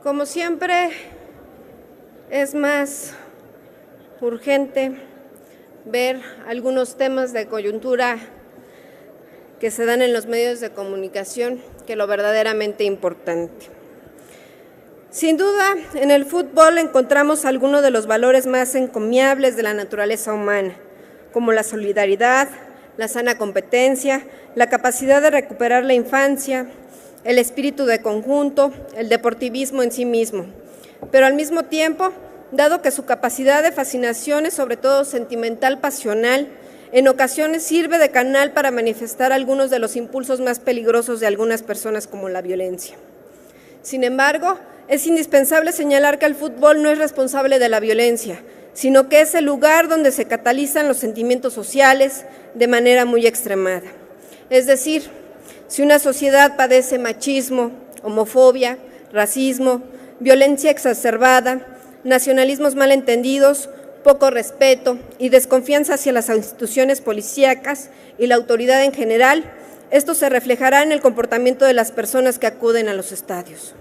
Como siempre, es más urgente ver algunos temas de coyuntura que se dan en los medios de comunicación que lo verdaderamente importante. Sin duda, en el fútbol encontramos algunos de los valores más encomiables de la naturaleza humana, como la solidaridad, la sana competencia, la capacidad de recuperar la infancia, el espíritu de conjunto, el deportivismo en sí mismo. Pero al mismo tiempo, dado que su capacidad de fascinación es sobre todo sentimental, pasional, en ocasiones sirve de canal para manifestar algunos de los impulsos más peligrosos de algunas personas, como la violencia. Sin embargo, es indispensable señalar que el fútbol no es responsable de la violencia, sino que es el lugar donde se catalizan los sentimientos sociales de manera muy extremada. Es decir, si una sociedad padece machismo, homofobia, racismo, violencia exacerbada, nacionalismos malentendidos, poco respeto y desconfianza hacia las instituciones policíacas y la autoridad en general, esto se reflejará en el comportamiento de las personas que acuden a los estadios.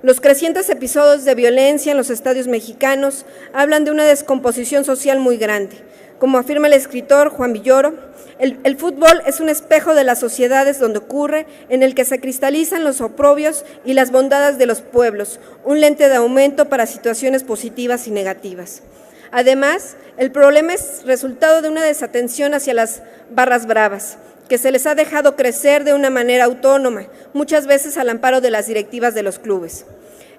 Los crecientes episodios de violencia en los estadios mexicanos hablan de una descomposición social muy grande. Como afirma el escritor Juan Villoro, el fútbol es un espejo de las sociedades donde ocurre, en el que se cristalizan los oprobios y las bondades de los pueblos, un lente de aumento para situaciones positivas y negativas. Además, el problema es resultado de una desatención hacia las barras bravas, que se les ha dejado crecer de una manera autónoma, muchas veces al amparo de las directivas de los clubes.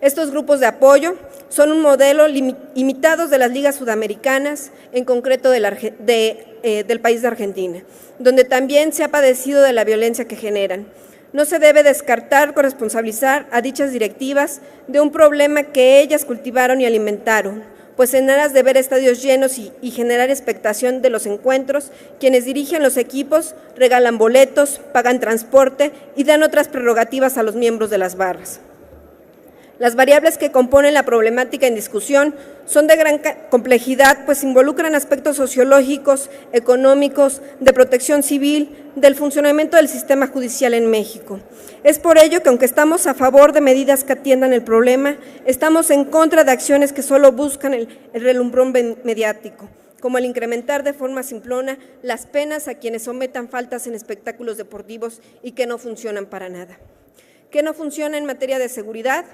Estos grupos de apoyo son un modelo imitados de las ligas sudamericanas, en concreto del país de Argentina, donde también se ha padecido de la violencia que generan. No se debe descartar corresponsabilizar a dichas directivas de un problema que ellas cultivaron y alimentaron, pues en aras de ver estadios llenos y generar expectación de los encuentros, quienes dirigen los equipos regalan boletos, pagan transporte y dan otras prerrogativas a los miembros de las barras. Las variables que componen la problemática en discusión son de gran complejidad, pues involucran aspectos sociológicos, económicos, de protección civil, del funcionamiento del sistema judicial en México. Es por ello que, aunque estamos a favor de medidas que atiendan el problema, estamos en contra de acciones que solo buscan el relumbrón mediático, como el incrementar de forma simplona las penas a quienes sometan faltas en espectáculos deportivos y que no funcionan para nada. ¿Qué no funciona en materia de seguridad?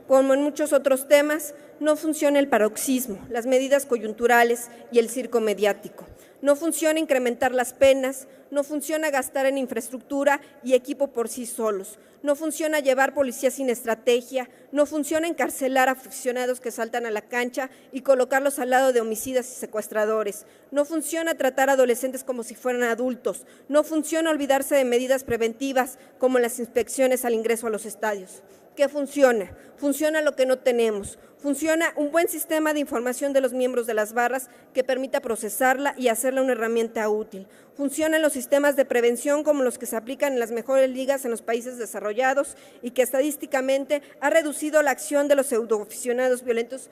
Como en muchos otros temas, no funciona el paroxismo, las medidas coyunturales y el circo mediático. No funciona incrementar las penas, no funciona gastar en infraestructura y equipo por sí solos, no funciona llevar policía sin estrategia, no funciona encarcelar a aficionados que saltan a la cancha y colocarlos al lado de homicidas y secuestradores, no funciona tratar a adolescentes como si fueran adultos, no funciona olvidarse de medidas preventivas como las inspecciones al ingreso a los estadios. ¿Qué funciona? Funciona lo que no tenemos. Funciona un buen sistema de información de los miembros de las barras que permita procesarla y hacerla una herramienta útil. Funcionan los sistemas de prevención como los que se aplican en las mejores ligas en los países desarrollados y que estadísticamente ha reducido la acción de los pseudoaficionados violentos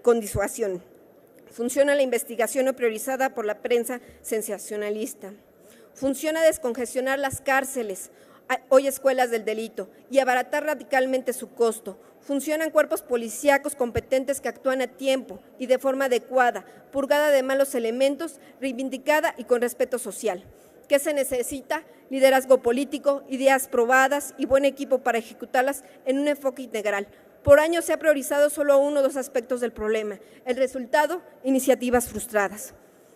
con disuasión. Funciona la investigación no priorizada por la prensa sensacionalista. Funciona descongestionar las cárceles, hoy escuelas del delito, y abaratar radicalmente su costo. Funcionan cuerpos policíacos competentes que actúan a tiempo y de forma adecuada, purgada de malos elementos, reivindicada y con respeto social. ¿Qué se necesita? Liderazgo político, ideas probadas y buen equipo para ejecutarlas en un enfoque integral. Por años se ha priorizado solo uno o dos aspectos del problema. El resultado, iniciativas frustradas.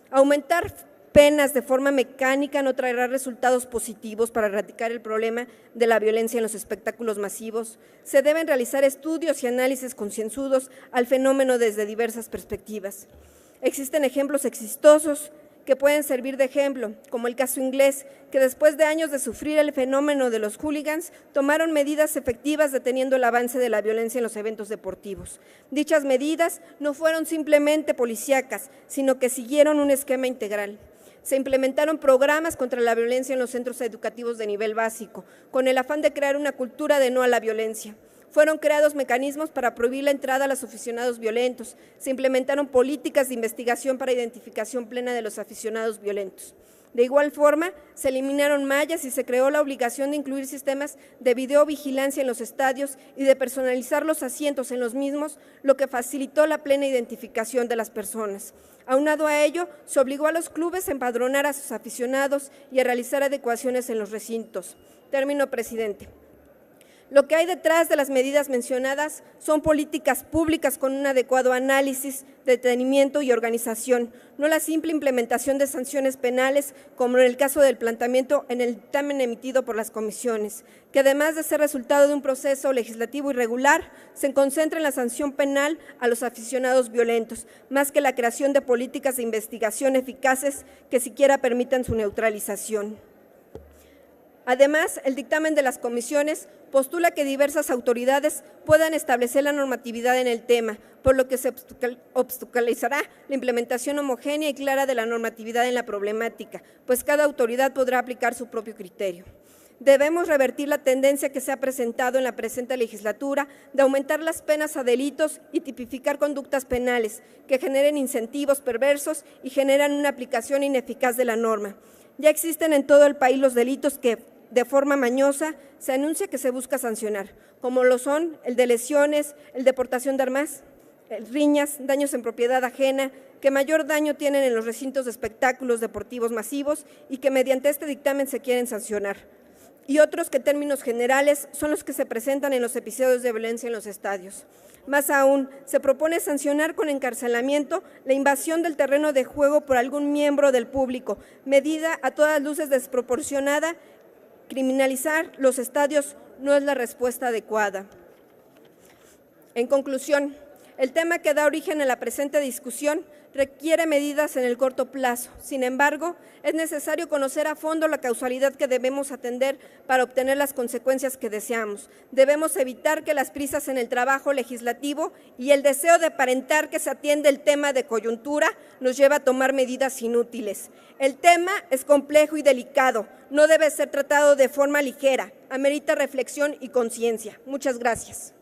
Aumentar penas de forma mecánica no traerá resultados positivos para erradicar el problema de la violencia en los espectáculos masivos. Se deben realizar estudios y análisis concienzudos al fenómeno desde diversas perspectivas. Existen ejemplos exitosos que pueden servir de ejemplo, como el caso inglés, que después de años de sufrir el fenómeno de los hooligans, tomaron medidas efectivas deteniendo el avance de la violencia en los eventos deportivos. Dichas medidas no fueron simplemente policíacas, sino que siguieron un esquema integral. Se implementaron programas contra la violencia en los centros educativos de nivel básico, con el afán de crear una cultura de no a la violencia. Fueron creados mecanismos para prohibir la entrada a los aficionados violentos. Se implementaron políticas de investigación para identificación plena de los aficionados violentos. De igual forma, se eliminaron mallas y se creó la obligación de incluir sistemas de videovigilancia en los estadios y de personalizar los asientos en los mismos, lo que facilitó la plena identificación de las personas. Aunado a ello, se obligó a los clubes a empadronar a sus aficionados y a realizar adecuaciones en los recintos. Termino, presidente. Lo que hay detrás de las medidas mencionadas son políticas públicas con un adecuado análisis, detenimiento y organización, no la simple implementación de sanciones penales, como en el caso del planteamiento en el dictamen emitido por las comisiones, que además de ser resultado de un proceso legislativo irregular, se concentra en la sanción penal a los aficionados violentos, más que la creación de políticas de investigación eficaces que siquiera permitan su neutralización. Además, el dictamen de las comisiones postula que diversas autoridades puedan establecer la normatividad en el tema, por lo que se obstaculizará la implementación homogénea y clara de la normatividad en la problemática, pues cada autoridad podrá aplicar su propio criterio. Debemos revertir la tendencia que se ha presentado en la presente legislatura de aumentar las penas a delitos y tipificar conductas penales que generen incentivos perversos y generan una aplicación ineficaz de la norma. Ya existen en todo el país los delitos que, de forma mañosa, se anuncia que se busca sancionar, como lo son el de lesiones, el de portación de armas, riñas, daños en propiedad ajena, que mayor daño tienen en los recintos de espectáculos deportivos masivos y que mediante este dictamen se quieren sancionar, y otros que en términos generales son los que se presentan en los episodios de violencia en los estadios. Más aún, se propone sancionar con encarcelamiento la invasión del terreno de juego por algún miembro del público, medida a todas luces desproporcionada. Criminalizar los estadios no es la respuesta adecuada. En conclusión, el tema que da origen a la presente discusión requiere medidas en el corto plazo. Sin embargo, es necesario conocer a fondo la causalidad que debemos atender para obtener las consecuencias que deseamos. Debemos evitar que las prisas en el trabajo legislativo y el deseo de aparentar que se atiende el tema de coyuntura nos lleve a tomar medidas inútiles. El tema es complejo y delicado, no debe ser tratado de forma ligera, amerita reflexión y conciencia. Muchas gracias.